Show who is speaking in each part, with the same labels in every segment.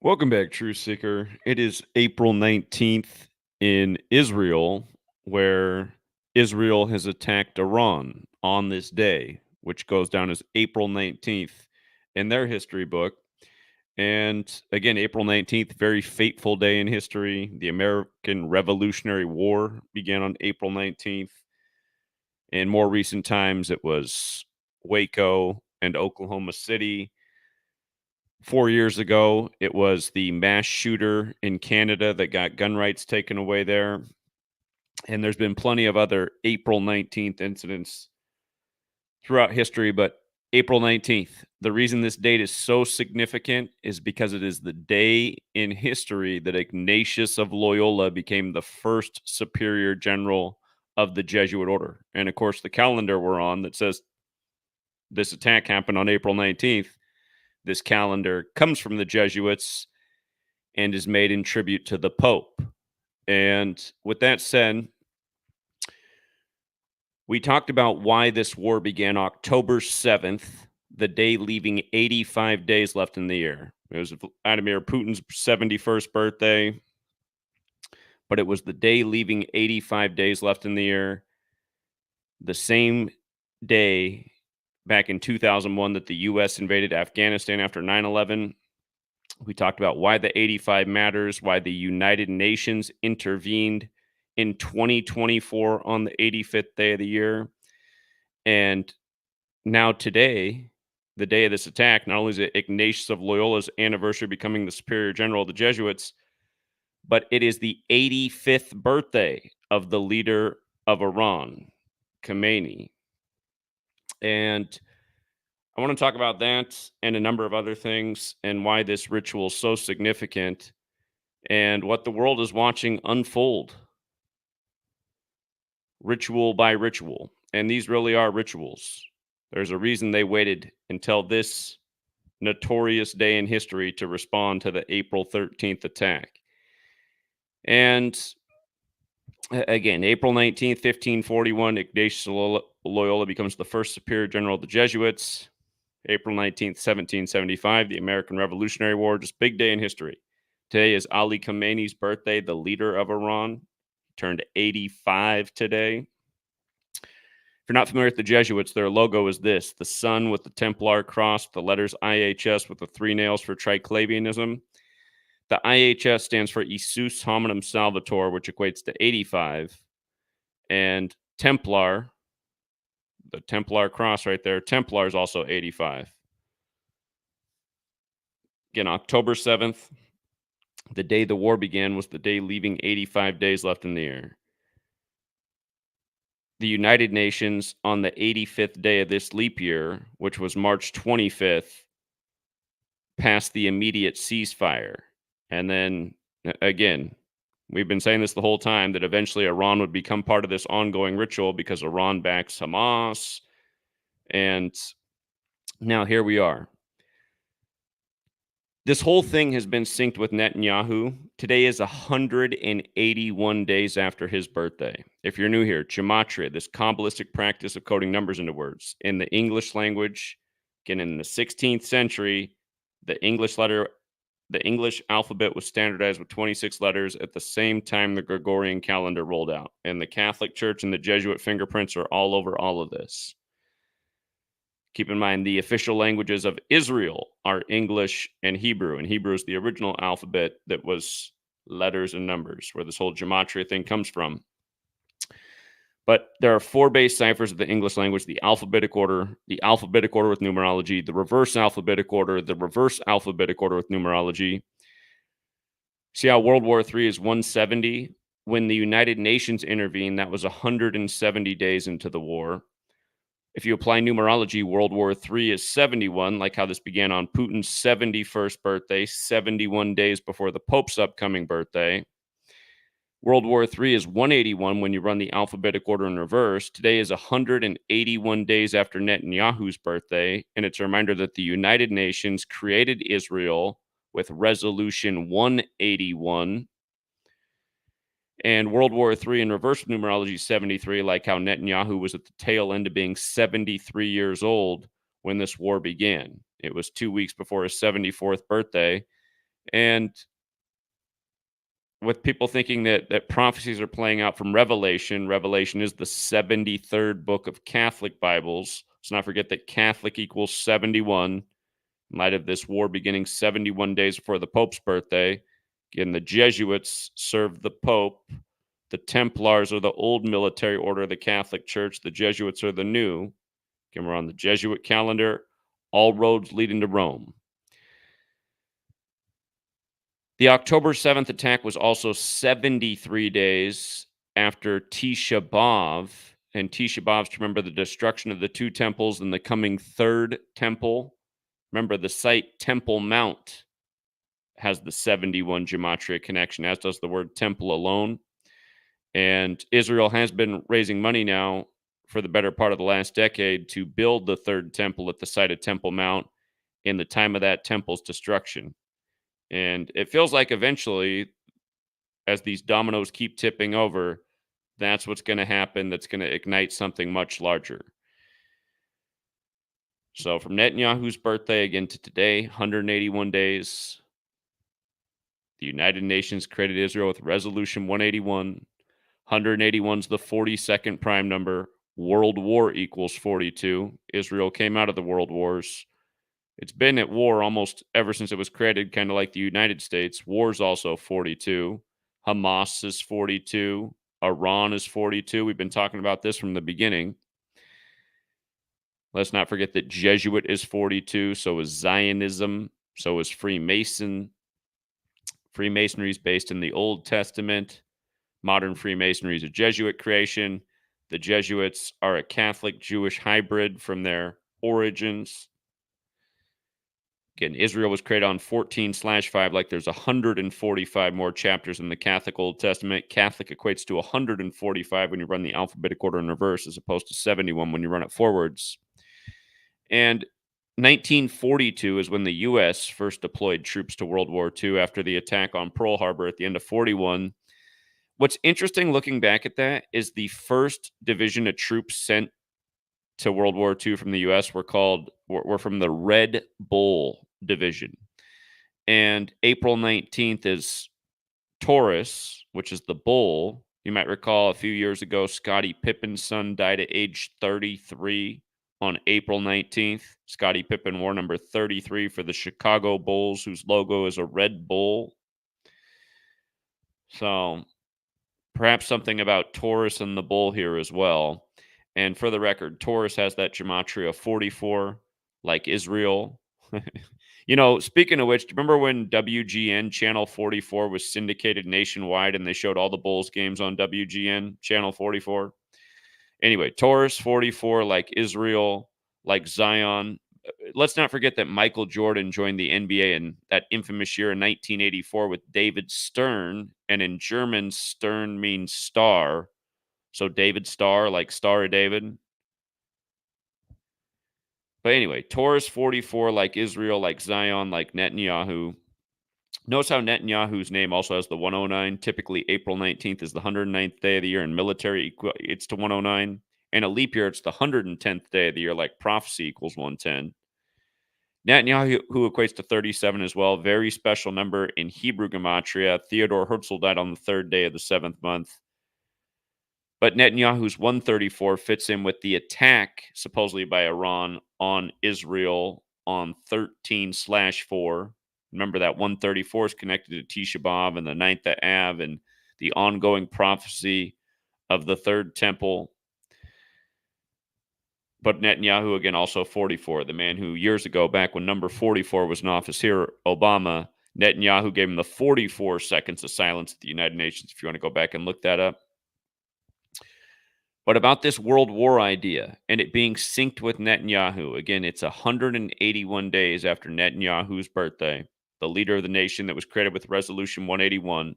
Speaker 1: Welcome back, True Seeker. It is April 19th in Israel, where Israel has attacked Iran on this day, which goes down as April 19th in their history book. And again, April 19th, very fateful day in history. The American Revolutionary War began on April 19th. In more recent times, it was Waco and Oklahoma City. 4 years ago, it was the mass shooter in Canada that got gun rights taken away there. And there's been plenty of other April 19th incidents throughout history, but April 19th, the reason this date is so significant is because it is the day in history that Ignatius of Loyola became the first superior general of the Jesuit order. And of course, the calendar we're on that says this attack happened on April 19th. This calendar comes from the Jesuits and is made in tribute to the Pope. And with that said, we talked about why this war began October 7th, the day leaving 85 days left in the year. It was Vladimir Putin's 71st birthday, but it was the day leaving 85 days left in the year. The same day back in 2001 that the U.S. invaded Afghanistan after 9/11. We talked about why the 85 matters, why the United Nations intervened in 2024 on the 85th day of the year. And now today, the day of this attack, not only is it Ignatius of Loyola's anniversary becoming the superior general of the Jesuits, but it is the 85th birthday of the leader of Iran, Khomeini. And I want to talk about that and a number of other things and why this ritual is so significant and what the world is watching unfold ritual by ritual. And these really are rituals. There's a reason they waited until this notorious day in history to respond to the April 13th attack. And again, April 19th, 1541, Ignatius of Loyola becomes the first superior general of the Jesuits. April 19th, 1775, the American Revolutionary War, just big day in history. Today is Ali Khamenei's birthday, the leader of Iran. He turned 85 today. If you're not familiar with the Jesuits, their logo is this: the sun with the Templar cross, the letters IHS with the three nails for triclavianism. The IHS stands for Isus Hominum Salvator, which equates to 85. And Templar, the Templar cross right there, Templar is also 85. Again, October 7th, the day the war began, was the day leaving 85 days left in the year. The United Nations, on the 85th day of this leap year, which was March 25th, passed the immediate ceasefire. And then, again, we've been saying this the whole time, that eventually Iran would become part of this ongoing ritual because Iran backs Hamas. And now here we are. This whole thing has been synced with Netanyahu. Today is 181 days after his birthday. If you're new here, Gematria, this Kabbalistic practice of coding numbers into words. In the English language, again, in the 16th century, the English alphabet was standardized with 26 letters at the same time the Gregorian calendar rolled out. And the Catholic Church and the Jesuit fingerprints are all over all of this. Keep in mind, the official languages of Israel are English and Hebrew. And Hebrew is the original alphabet that was letters and numbers, where this whole gematria thing comes from. But there are four base ciphers of the English language: the alphabetic order with numerology, the reverse alphabetic order with numerology. See how World War III is 170? When the United Nations intervened, that was 170 days into the war. If you apply numerology, World War III is 71, like how this began on Putin's 71st birthday, 71 days before the Pope's upcoming birthday. World War III is 181 when you run the alphabetic order in reverse. Today is 181 days after Netanyahu's birthday, and it's a reminder that the United Nations created Israel with Resolution 181. And World War III in reverse numerology 73, like how Netanyahu was at the tail end of being 73 years old when this war began. It was 2 weeks before his 74th birthday. And with people thinking that prophecies are playing out from Revelation, Revelation is the 73rd book of Catholic Bibles. Let's not forget that Catholic equals 71. In light of this war beginning 71 days before the Pope's birthday, again, the Jesuits served the Pope. The Templars are the old military order of the Catholic Church. The Jesuits are the new. Again, we're on the Jesuit calendar. All roads leading to Rome. The October 7th attack was also 73 days after Tisha B'Av. And Tisha B'Av, to remember the destruction of the two temples and the coming third temple. Remember, the site Temple Mount has the 71 Gematria connection, as does the word temple alone. And Israel has been raising money now for the better part of the last decade to build the third temple at the site of Temple Mount in the time of that temple's destruction. And it feels like eventually, as these dominoes keep tipping over, that's what's going to happen. That's going to ignite something much larger. So from Netanyahu's birthday again to today, 181 days. The United Nations created Israel with Resolution 181. 181 is the 42nd prime number. World War equals 42. Israel came out of the World Wars. It's been at war almost ever since it was created, kind of like the United States. War's also 42. Hamas is 42. Iran is 42. We've been talking about this from the beginning. Let's not forget that Jesuit is 42. So is Zionism. So is Freemason. Freemasonry is based in the Old Testament. Modern Freemasonry is a Jesuit creation. The Jesuits are a Catholic Jewish hybrid from their origins. Again, Israel was created on 14/5, like there's 145 more chapters in the Catholic Old Testament. Catholic equates to 145 when you run the alphabetic order in reverse, as opposed to 71 when you run it forwards. And 1942 is when the U.S. first deployed troops to World War II after the attack on Pearl Harbor at the end of 41. What's interesting looking back at that is the first division of troops sent to World War II from the U.S. were from the Red Bull Division. And April 19th is Taurus, which is the bull. You might recall a few years ago, Scottie Pippen's son died at age 33 on April 19th. Scottie Pippen wore number 33 for the Chicago Bulls, whose logo is a red bull. So perhaps something about Taurus and the bull here as well. And for the record, Taurus has that gematria 44, like Israel. Speaking of which, do you remember when WGN Channel 44 was syndicated nationwide and they showed all the Bulls games on WGN Channel 44? Anyway, Taurus 44, like Israel, like Zion. Let's not forget that Michael Jordan joined the NBA in that infamous year in 1984 with David Stern. And in German, Stern means star. So David Star, like Star of David. But anyway, Taurus 44, like Israel, like Zion, like Netanyahu. Notice how Netanyahu's name also has the 109. Typically, April 19th is the 109th day of the year. In military, it's to 109. And a leap year, it's the 110th day of the year, like prophecy equals 110. Netanyahu, who equates to 37 as well, very special number in Hebrew Gematria. Theodore Herzl died on the third day of the seventh month. But Netanyahu's 134 fits in with the attack, supposedly by Iran, on Israel on 13/4. Remember that 134 is connected to Tisha B'Av and the ninth Av and the ongoing prophecy of the third temple. But Netanyahu, again, also 44, the man who years ago, back when number 44 was in office here, Obama, Netanyahu gave him the 44 seconds of silence at the United Nations, if you want to go back and look that up. But about this world war idea and it being synced with Netanyahu, again, it's 181 days after Netanyahu's birthday, the leader of the nation that was created with Resolution 181.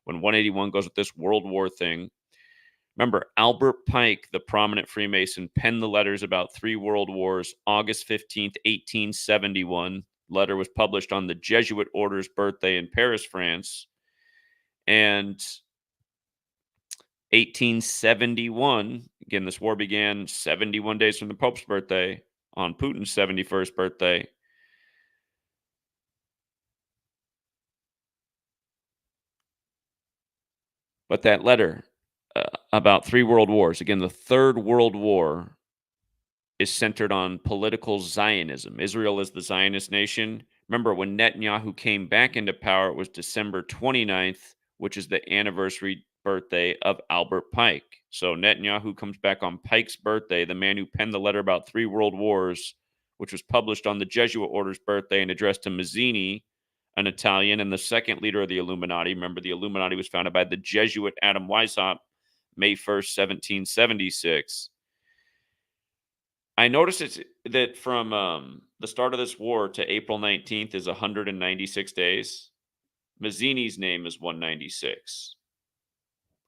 Speaker 1: When 181 goes with this world war thing, remember, Albert Pike, the prominent Freemason, penned the letters about 3 world wars, August 15th, 1871. Letter was published on the Jesuit order's birthday in Paris, France. And 1871, again, this war began 71 days from the Pope's birthday on Putin's 71st birthday. But that letter about 3 world wars, again, the Third World War is centered on political Zionism. Israel is the Zionist nation. Remember, when Netanyahu came back into power, it was December 29th, which is the anniversary birthday of Albert Pike. So Netanyahu comes back on Pike's birthday, the man who penned the letter about 3 world wars, which was published on the Jesuit order's birthday and addressed to Mazzini, an Italian and the second leader of the Illuminati. Remember, the Illuminati was founded by the Jesuit Adam Weishaupt, May 1st, 1776. I noticed that from the start of this war to April 19th is 196 days. Mazzini's name is 196.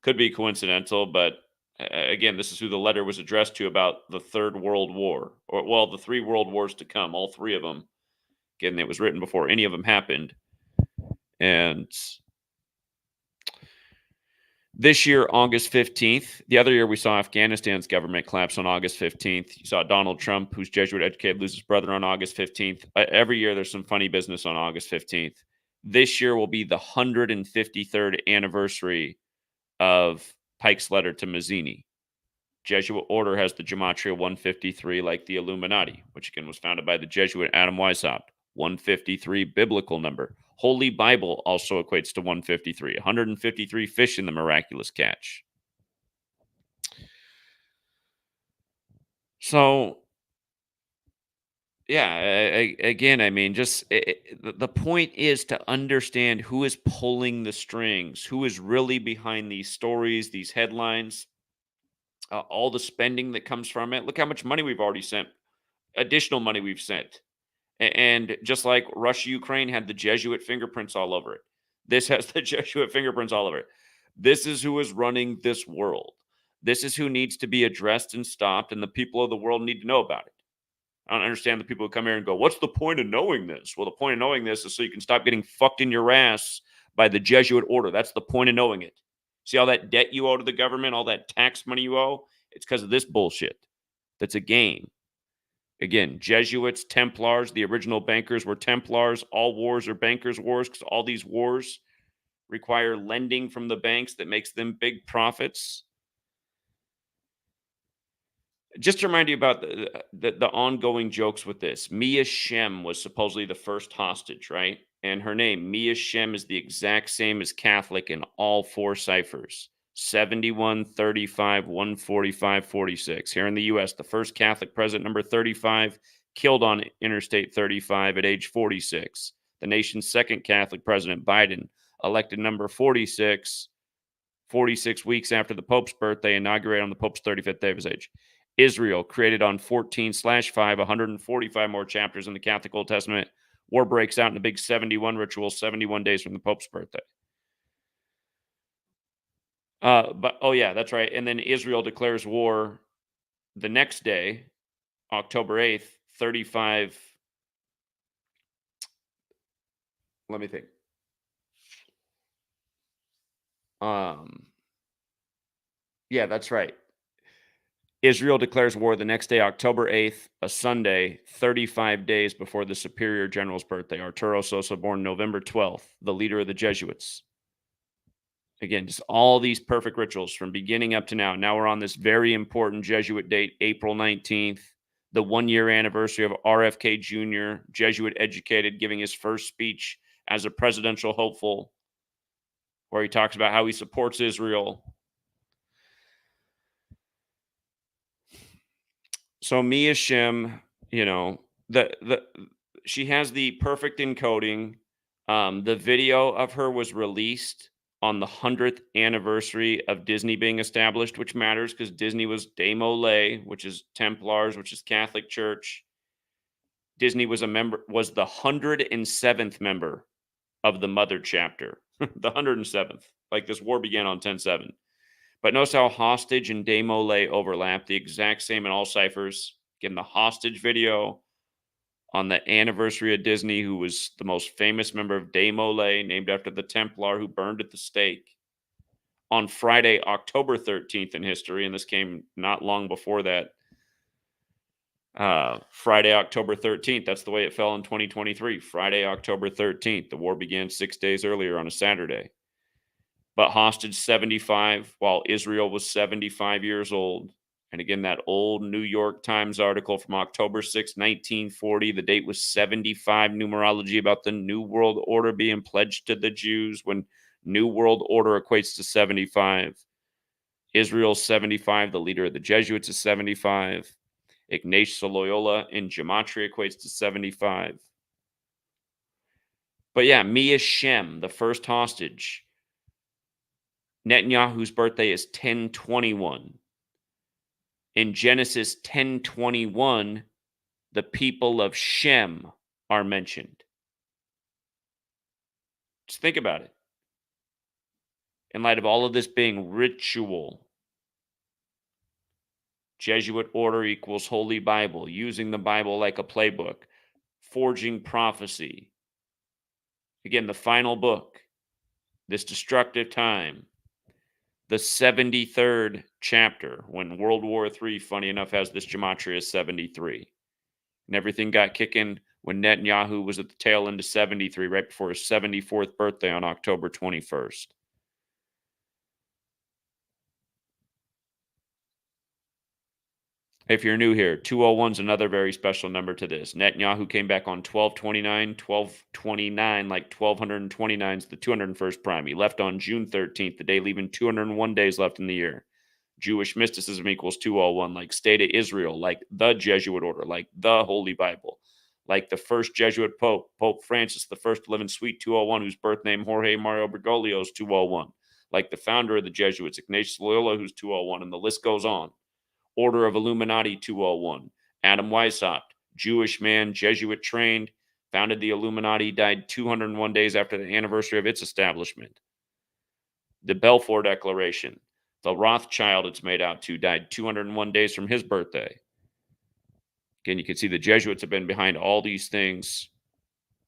Speaker 1: Could be coincidental, but again, this is who the letter was addressed to about the Third World War, or well, the 3 world wars to come, all 3 of them. Again, it was written before any of them happened. And this year, August 15th, the other year we saw Afghanistan's government collapse on August 15th. You saw Donald Trump, who's Jesuit educated, lose his brother on August 15th. Every year there's some funny business on August 15th. This year will be the 153rd anniversary of Pike's letter to Mazzini. Jesuit order has the Gematria 153 like the Illuminati, which again was founded by the Jesuit Adam Weishaupt. 153 biblical number. Holy Bible also equates to 153. 153 fish in the miraculous catch. So, yeah, again, I mean, just the point is to understand who is pulling the strings, who is really behind these stories, these headlines, all the spending that comes from it. Look how much money we've already sent, additional money we've sent. And just like Russia, Ukraine had the Jesuit fingerprints all over it. This has the Jesuit fingerprints all over it. This is who is running this world. This is who needs to be addressed and stopped, and the people of the world need to know about it. I don't understand the people who come here and go, what's the point of knowing this? Well, the point of knowing this is so you can stop getting fucked in your ass by the Jesuit order. That's the point of knowing it. See all that debt you owe to the government, all that tax money you owe? It's because of this bullshit. That's a game. Again, Jesuits, Templars, the original bankers were Templars. All wars are bankers' wars because all these wars require lending from the banks that makes them big profits. Just to remind you about the ongoing jokes with this, Mia Shem was supposedly the first hostage, right? And her name, Mia Shem, is the exact same as Catholic in all 4 ciphers. 71, 35, 145, 46. Here in the U.S., the first Catholic president, number 35, killed on Interstate 35 at age 46. The nation's second Catholic president, Biden, elected number 46, 46 weeks after the Pope's birthday, inaugurated on the Pope's 35th day of his age. Israel, created on 14/5, 145 more chapters in the Catholic Old Testament. War breaks out in the big 71 ritual, 71 days from the Pope's birthday. But oh yeah, that's right. And then Israel declares war the next day, October 8th, 35. Let me think. Yeah, that's right. Israel declares war the next day, October 8th, a Sunday, 35 days before the Superior General's birthday. Arturo Sosa, born November 12th, the leader of the Jesuits. Again, just all these perfect rituals from beginning up to now. Now we're on this very important Jesuit date, April 19th, the 1-year anniversary of RFK Jr., Jesuit educated, giving his first speech as a presidential hopeful, where he talks about how he supports Israel. So Mia Shim, you know, she has the perfect encoding. The video of her was released on the 100th anniversary of Disney being established, which matters because Disney was Demole, which is Templars, which is Catholic Church. Disney was the 107th member of the Mother chapter, the 107th. Like this war began on 10/7. But notice how hostage and Demole overlap, the exact same in all ciphers. Again, the hostage video on the anniversary of Disney, who was the most famous member of Demole, named after the Templar who burned at the stake. On Friday, October 13th in history, and this came not long before that. Friday, October 13th. That's the way it fell in 2023. Friday, October 13th. The war began 6 days earlier on a Saturday. but hostage 75 while Israel was 75 years old. And again, that old New York Times article from October 6, 1940, the date was 75, numerology about the New World Order being pledged to the Jews when New World Order equates to 75. Israel's 75, the leader of the Jesuits is 75. Ignatius of Loyola in Gematria equates to 75. But yeah, Mia Shem, the first hostage. Netanyahu's birthday is 1021. In Genesis 10:21, the people of Shem are mentioned. Just think about it. In light of all of this being ritual, Jesuit order equals Holy Bible, using the Bible like a playbook, forging prophecy. Again, the final book, this destructive time, the 73rd chapter, when World War III, funny enough, has this Gematria 73. And everything got kicking when Netanyahu was at the tail end of 73, right before his 74th birthday on October 21st. If you're new here, 201 is another very special number to this. Netanyahu came back on 1229, 1229, like 1229 is the 201st prime. He left on June 13th, the day leaving 201 days left in the year. Jewish mysticism equals 201, like State of Israel, like the Jesuit order, like the Holy Bible, like the first Jesuit Pope, Pope Francis, the first to live in Suite 201, whose birth name Jorge Mario Bergoglio is 201, like the founder of the Jesuits, Ignatius of Loyola, who's 201, and the list goes on. Order of Illuminati 201, Adam Weishaupt, Jewish man, Jesuit trained, founded the Illuminati, died 201 days after the anniversary of its establishment. The Balfour Declaration, the Rothschild it's made out to, died 201 days from his birthday. Again, you can see the Jesuits have been behind all these things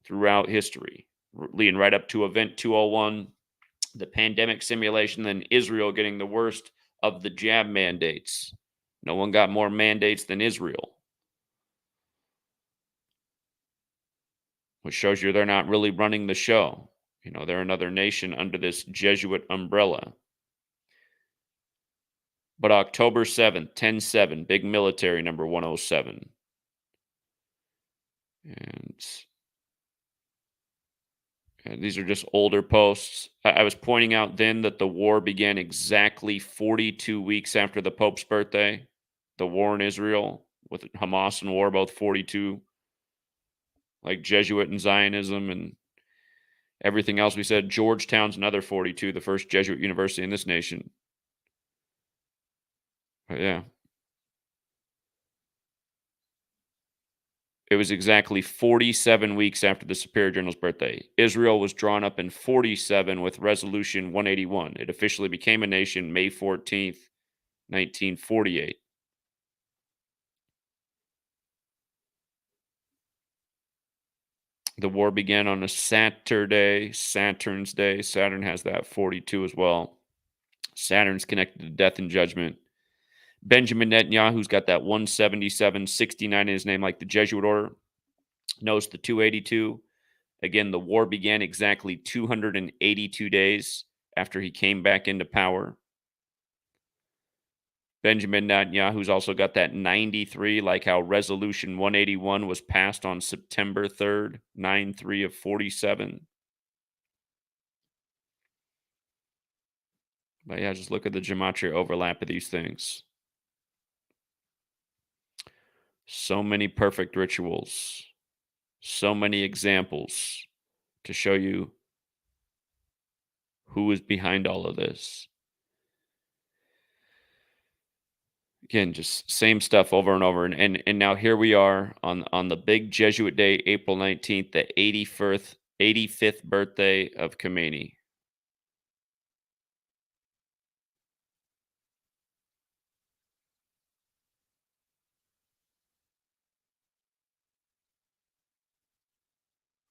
Speaker 1: throughout history, leading right up to Event 201, the pandemic simulation, then Israel getting the worst of the jab mandates. No one got more mandates than Israel, which shows you they're not really running the show. You know, they're another nation under this Jesuit umbrella. But October 7th, 10-7, big military number 107. And these are just older posts. I was pointing out then that the war began exactly 42 weeks after the Pope's birthday. The war in Israel with Hamas and war, both 42. Like Jesuit and Zionism and everything else we said. Georgetown's another 42, the first Jesuit university in this nation. But yeah. It was exactly 47 weeks after the Superior General's birthday. Israel was drawn up in 47 with Resolution 181. It officially became a nation May 14th, 1948. The war began on a Saturday, Saturn's Day. Saturn has that 42 as well. Saturn's connected to death and judgment. Benjamin Netanyahu's got that 17769 in his name, like the Jesuit order. Knows the 282. Again, the war began exactly 282 days after he came back into power. Benjamin Netanyahu's also got that 93, like how Resolution 181 was passed on September 3rd, 9-3 of 47. But yeah, just look at the gematria overlap of these things. So many perfect rituals. So many examples to show you who is behind all of this. Again, just same stuff over and over. And now here we are on the big Jesuit day, April 19th, the 85th birthday of Khomeini.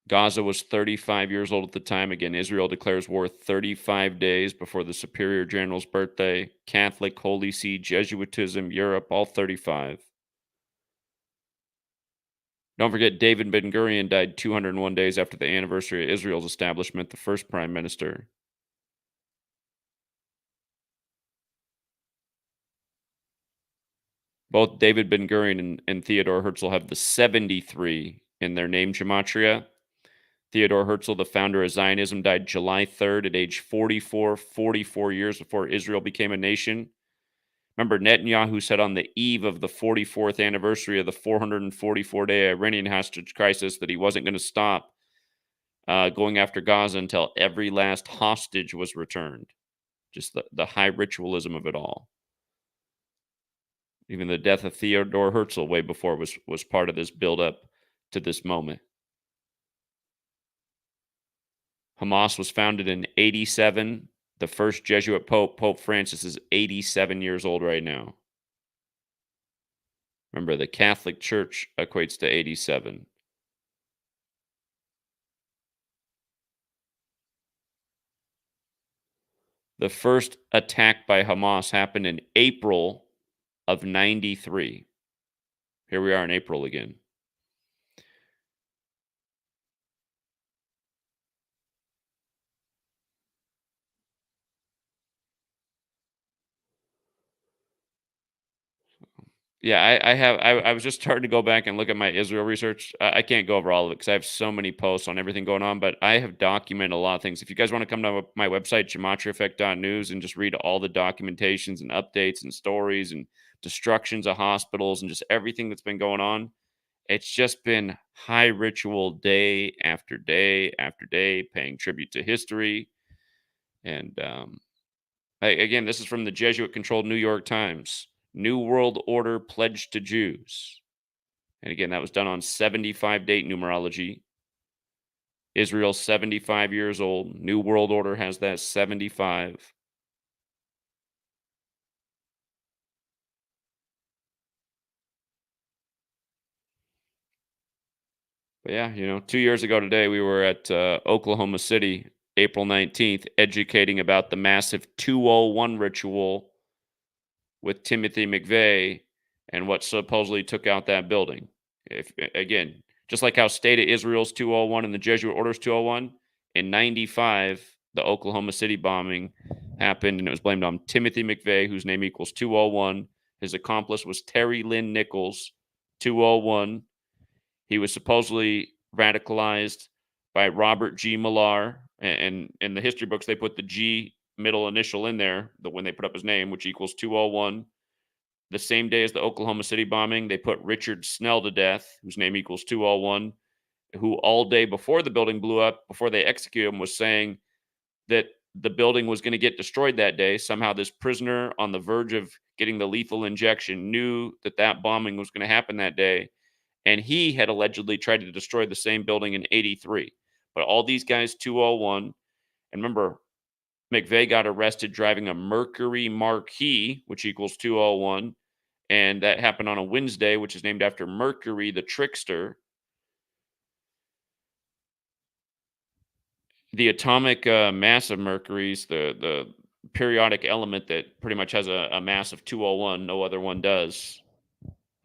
Speaker 1: Gaza was 35 years old at the time. Again, Israel declares war 35 days before the Superior General's birthday. Catholic, Holy See, Jesuitism, Europe, all 35. Don't forget, David Ben-Gurion died 201 days after the anniversary of Israel's establishment, the first prime minister. Both David Ben-Gurion and Theodore Herzl have the 73 in their name gematria. Theodore Herzl, the founder of Zionism, died July 3rd at age 44, 44 years before Israel became a nation. Remember, Netanyahu said on the eve of the 44th anniversary of the 444-day Iranian hostage crisis that he wasn't going to stop going after Gaza until every last hostage was returned. Just the high ritualism of it all. Even the death of Theodore Herzl way before was part of this buildup to this moment. Hamas was founded in 87. The first Jesuit pope, Pope Francis, is 87 years old right now. Remember, the Catholic Church equates to 87. The first attack by Hamas happened in April of 93. Here we are in April again. Yeah, I was just starting to go back and look at my Israel research. I can't go over all of it because I have so many posts on everything going on, but I have documented a lot of things. If you guys want to come to my website, GematriaEffect.news, and just read all the documentations and updates and stories and destructions of hospitals and just everything that's been going on, it's just been high ritual day after day after day, paying tribute to history. And again, this is from the Jesuit-controlled New York Times. New World Order pledged to Jews. And again, that was done on 75 date numerology. Israel's 75 years old. New World Order has that 75. But yeah, 2 years ago today, we were at Oklahoma City, April 19th, educating about the massive 201 ritual with Timothy McVeigh and what supposedly took out that building. If again, just like how State of Israel's 201 and the Jesuit Order's 201, in 95, the Oklahoma City bombing happened and it was blamed on Timothy McVeigh, whose name equals 201. His accomplice was Terry Lynn Nichols, 201. He was supposedly radicalized by Robert G. Millar. And in the history books, they put the G middle initial in there when they put up his name, which equals 201. The same day as the Oklahoma City bombing, they put Richard Snell to death, whose name equals 201, who all day before the building blew up, before they executed him, was saying that the building was going to get destroyed that day. Somehow this prisoner on the verge of getting the lethal injection knew that that bombing was going to happen that day. And he had allegedly tried to destroy the same building in 83. But all these guys, 201, and remember, McVeigh got arrested driving a Mercury Marquis, which equals 201. And that happened on a Wednesday, which is named after Mercury, the trickster. The atomic mass of Mercury is the periodic element that pretty much has a mass of 201. No other one does.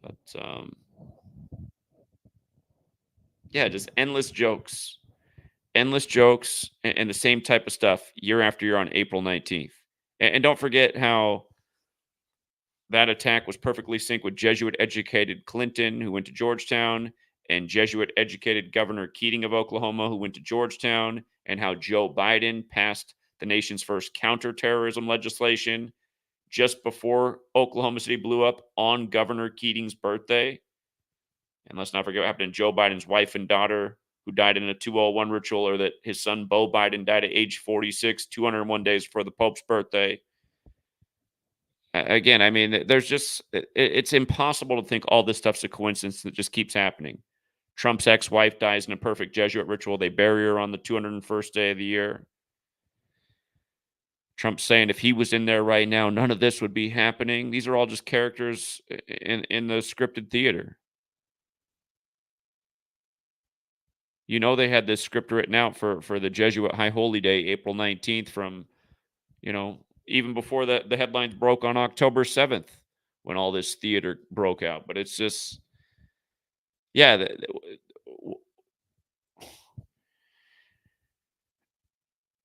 Speaker 1: But yeah, just endless jokes. Endless jokes and the same type of stuff year after year on April 19th. And don't forget how that attack was perfectly synced with Jesuit educated Clinton, who went to Georgetown, and Jesuit educated Governor Keating of Oklahoma, who went to Georgetown, and how Joe Biden passed the nation's first counterterrorism legislation just before Oklahoma City blew up on Governor Keating's birthday. And let's not forget what happened to Joe Biden's wife and daughter, who died in a 201 ritual, or that his son Beau Biden died at age 46, 201 days before the Pope's birthday. Again, I mean, there's just it's impossible to think all this stuff's a coincidence that just keeps happening. Trump's ex-wife dies in a perfect Jesuit ritual. They bury her on the 201st day of the year. Trump's saying if he was in there right now, none of this would be happening. These are all just characters in the scripted theater. They had this script written out for the Jesuit High Holy Day, April 19th, from even before the headlines broke on October 7th, when all this theater broke out. But it's just, yeah,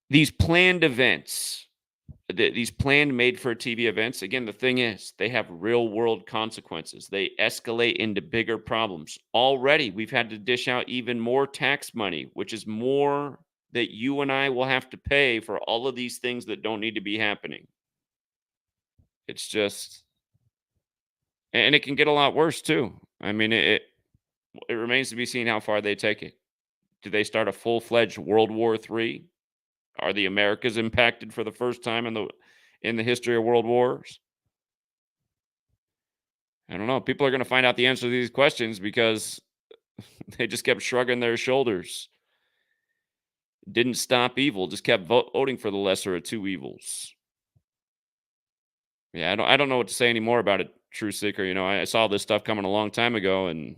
Speaker 1: these planned events these planned made for TV events, again, the thing is, they have real world consequences. They escalate into bigger problems. Already, we've had to dish out even more tax money, which is more that you and I will have to pay for all of these things that don't need to be happening. It's just, and it can get a lot worse too. I mean, it remains to be seen how far they take it. Do they start a full fledged World War III? Are the Americas impacted for the first time in the history of world wars? I don't know. People are going to find out the answer to these questions because they just kept shrugging their shoulders. Didn't stop evil, just kept voting for the lesser of two evils. Yeah, I don't know what to say anymore about it, True Seeker. I saw this stuff coming a long time ago, and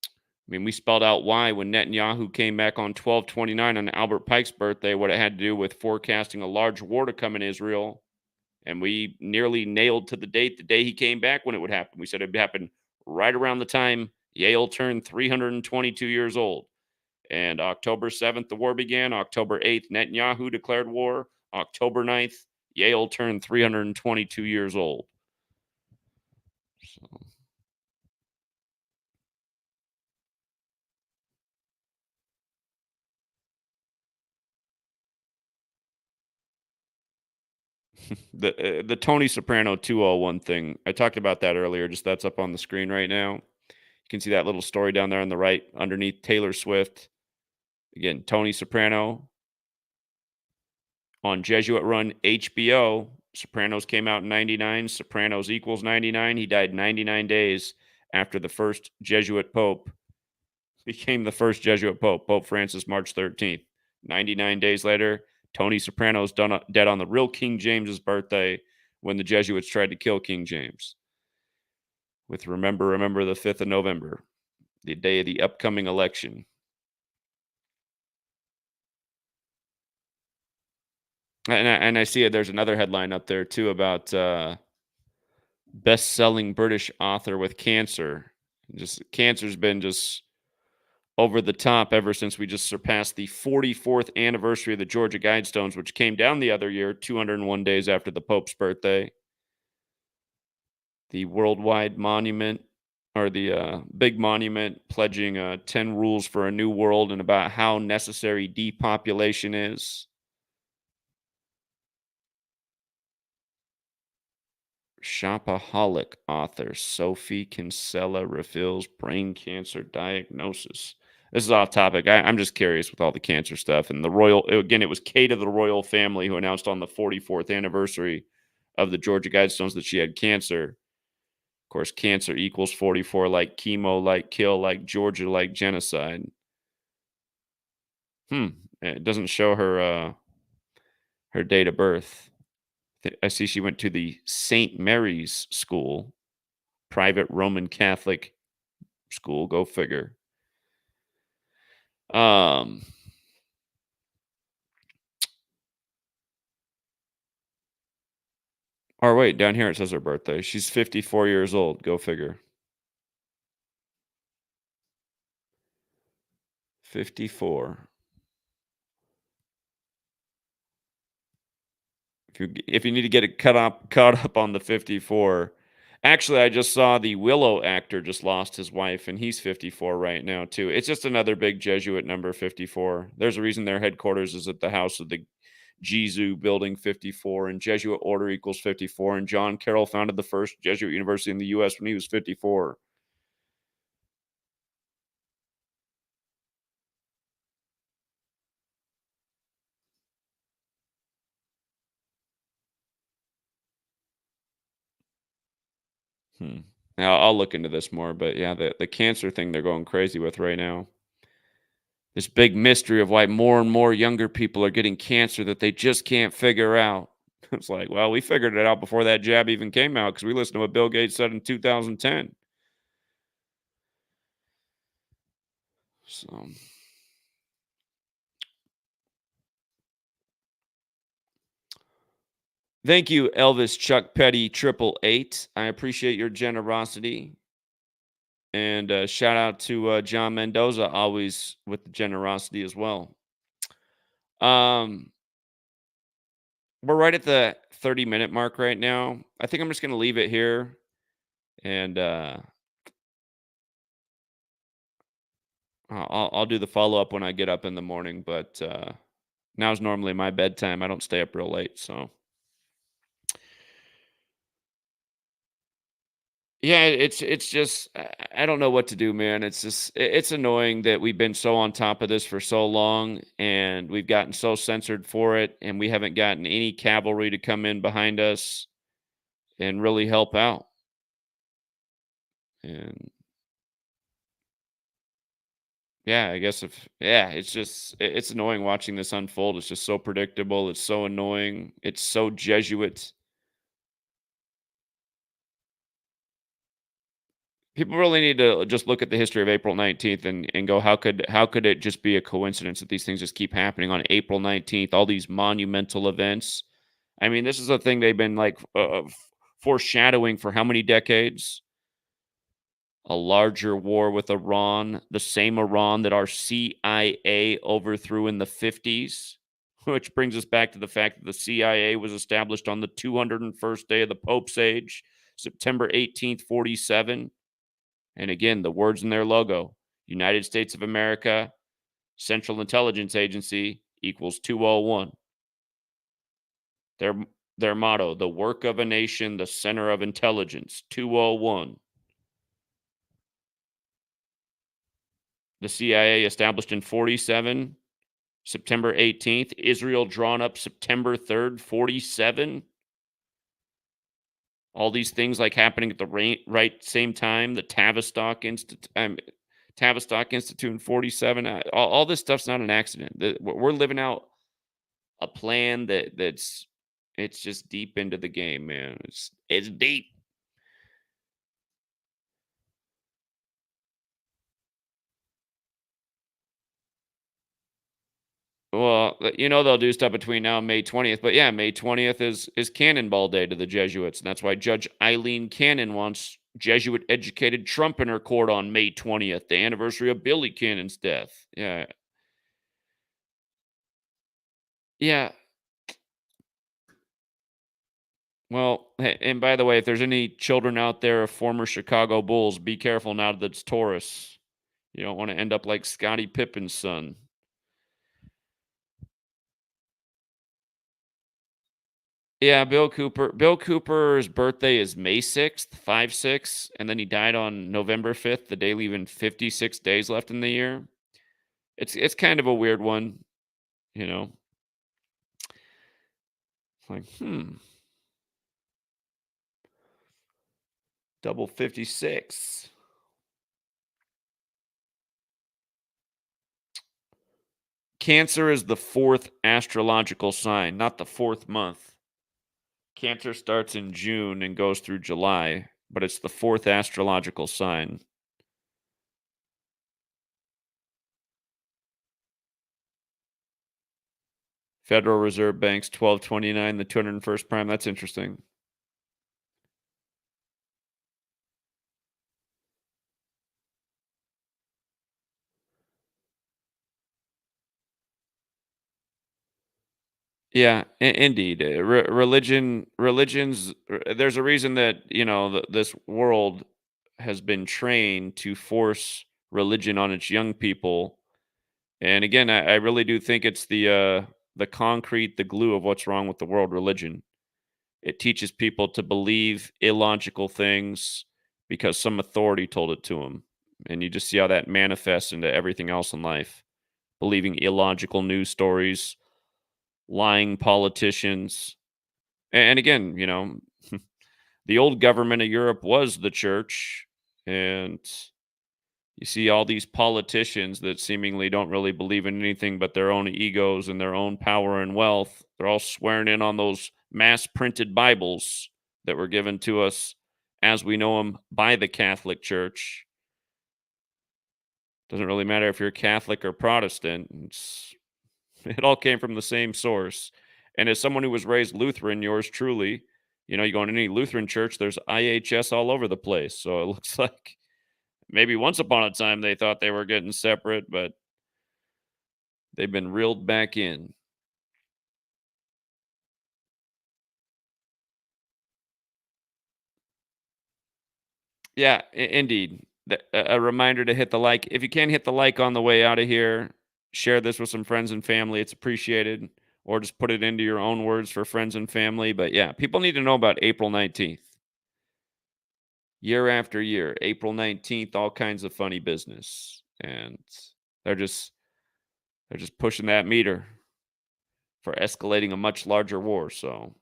Speaker 1: I mean, we spelled out why when Netanyahu came back on 12/29 on Albert Pike's birthday, what it had to do with forecasting a large war to come in Israel. And we nearly nailed to the date the day he came back when it would happen. We said it would happen right around the time Yale turned 322 years old. And October 7th, the war began. October 8th, Netanyahu declared war. October 9th, Yale turned 322 years old. So, the Tony Soprano 201 thing, I talked about that earlier. Just that's up on the screen right now. You can see that little story down there on the right underneath Taylor Swift. Again, Tony Soprano on Jesuit run HBO. Sopranos came out in 99. Sopranos equals 99. He died 99 days after the first Jesuit pope became the first Jesuit pope, Pope Francis, March 13th. 99 days later, Tony Soprano's dead on the real King James's birthday when the Jesuits tried to kill King James. With remember the 5th of November, the day of the upcoming election. And I see it. There's another headline up there too about best-selling British author with cancer. Just cancer's been just over the top ever since we just surpassed the 44th anniversary of the Georgia Guidestones, which came down the other year, 201 days after the Pope's birthday. The worldwide monument, or the big monument pledging 10 rules for a new world and about how necessary depopulation is. Shopaholic author Sophie Kinsella reveals brain cancer diagnosis. This is off topic. I'm just curious with all the cancer stuff and the royal. Again, it was Kate of the royal family who announced on the 44th anniversary of the Georgia Guidestones that she had cancer. Of course, cancer equals 44, like chemo, like kill, like Georgia, like genocide. It doesn't show her date of birth. I see she went to the St. Mary's School, private Roman Catholic school. Go figure. Um, or wait, down here it says her birthday. She's 54 years old. Go figure. 54. If you need to get it caught up on the 54. Actually, I just saw the Willow actor just lost his wife, and he's 54 right now too. It's just another big Jesuit number, 54. There's a reason their headquarters is at the house of the Jesu Building 54, and Jesuit Order equals 54. And John Carroll founded the first Jesuit university in the U.S. when he was 54. Hmm. Now I'll look into this more, but yeah, the cancer thing they're going crazy with right now. This big mystery of why more and more younger people are getting cancer that they just can't figure out. It's like, well, we figured it out before that jab even came out because we listened to what Bill Gates said in 2010. So, thank you, Elvis Chuck Petty 888. I appreciate your generosity. And shout out to John Mendoza, always with the generosity as well. Um, We're right at the 30-minute mark right now. I think I'm just gonna leave it here, and, I'll do the follow-up when I get up in the morning, but, now's normally my bedtime. I don't stay up real late, so yeah, it's just I don't know what to do, man. It's just it's annoying that we've been so on top of this for so long, and we've gotten so censored for it, and we haven't gotten any cavalry to come in behind us and really help out. And yeah, I guess if yeah, it's just it's annoying watching this unfold. It's just so predictable. It's so annoying. It's so Jesuit. People really need to just look at the history of April 19th and go, how could it just be a coincidence that these things just keep happening on April 19th? All these monumental events. I mean, this is a thing they've been like foreshadowing for how many decades? A larger war with Iran, the same Iran that our CIA overthrew in the 50s, which brings us back to the fact that the CIA was established on the 201st day of the Pope's age, September 18th, 47. And again, the words in their logo, United States of America, Central Intelligence Agency equals 201. Their their motto, the work of a nation, the center of intelligence, 201. The CIA established in 47, September 18th, Israel drawn up September 3rd, 47. All these things like happening at the right same time, the Tavistock Institute in 47. All this stuff's not an accident. We're living out a plan that's it's just deep into the game, man. It's deep. Well, they'll do stuff between now and May 20th, but yeah, May 20th is Cannonball Day to the Jesuits, and that's why Judge Eileen Cannon wants Jesuit-educated Trump in her court on May 20th, the anniversary of Billy Cannon's death. Yeah, yeah. Well, and by the way, if there's any children out there of former Chicago Bulls, be careful now that it's Taurus. You don't want to end up like Scottie Pippen's son. Yeah, Bill Cooper. Bill Cooper's birthday is May 6th, 5-6, and then he died on November 5th, the day leaving 56 days left in the year. It's kind of a weird one, you know. It's like, double 56. Cancer is the fourth astrological sign, not the fourth month. Cancer starts in June and goes through July, but it's the fourth astrological sign. Federal Reserve Bank's 1229, the 201st prime. That's interesting. Yeah, indeed. Religions. There's a reason that this world has been trained to force religion on its young people. And again, I really do think it's the concrete, the glue of what's wrong with the world. Religion. It teaches people to believe illogical things because some authority told it to them, and you just see how that manifests into everything else in life. Believing illogical news stories, lying politicians. And again, the old government of Europe was the church. And you see all these politicians that seemingly don't really believe in anything but their own egos and their own power and wealth. They're all swearing in on those mass printed Bibles that were given to us as we know them by the Catholic Church. Doesn't really matter if you're Catholic or Protestant. It all came from the same source. And as someone who was raised Lutheran, yours truly, you go in any Lutheran church, there's IHS all over the place. So it looks like maybe once upon a time they thought they were getting separate, but they've been reeled back in. Yeah, indeed. A reminder to hit the like. If you can't hit the like on the way out of here, share this with some friends and family. It's appreciated. Or just put it into your own words for friends and family. But yeah, people need to know about April 19th. Year after year, April 19th, all kinds of funny business. And they're just they're just pushing that meter for escalating a much larger war. So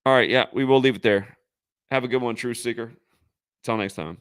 Speaker 1: all right, yeah, we will leave it there. Have a good one, True Seeker. Till next time.